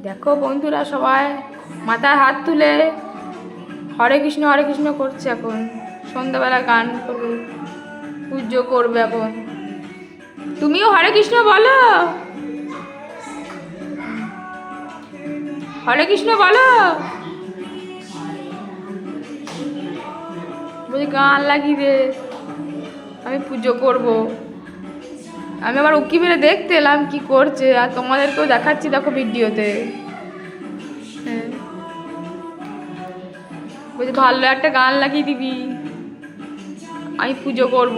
দেখো বন্ধুরা সবাই মাথায় হাত তুলে হরে কৃষ্ণ করছে। এখন সন্ধ্যাবেলা গান করবে, পুজো করবে। এখন তুমিও হরে কৃষ্ণ বলো, হরে কৃষ্ণ বলো। বলছি গান লাগিয়ে দে, আমি পুজো করব। আমি আবার উকি মেরে দেখতে এলাম কি করছে, আর তোমাদেরকেও দেখাচ্ছি দেখো ভিডিওতে। হ্যাঁ, বলছি ভালো একটা গান লাগিয়ে দিবি, আমি পুজো করব।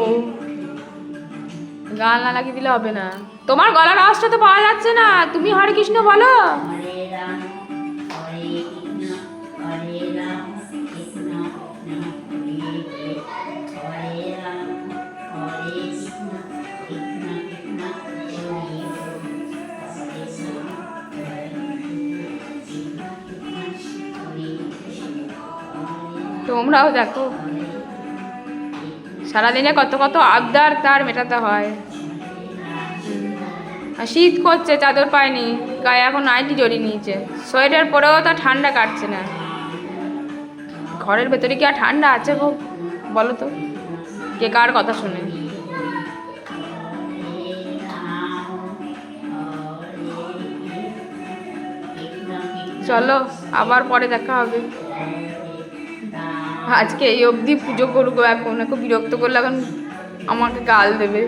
গান না লাগিয়ে দিলে হবে না। তোমার গলার আওয়াজটা তো পাওয়া যাচ্ছে না, তুমি হরে কৃষ্ণ বলো। তোমরাও দেখো, সারাদিনে কত কত আবদার তার মেটাতে হয়। আর শীত করছে, চাদর পায়নি, গায়ে এখন নাইটি জড়িয়ে নিয়েছে। সোয়েটার পরেও তো ঠান্ডা কাটছে না। ঘরের ভেতরে কি আর ঠান্ডা আছে গো, বলো তো? কে কার কথা শুনে? চলো আবার পরে দেখা হবে। আজকে এই অবধি পুজো করবো। এখন বিরক্ত করলে এখন আমাকে গাল দেবে।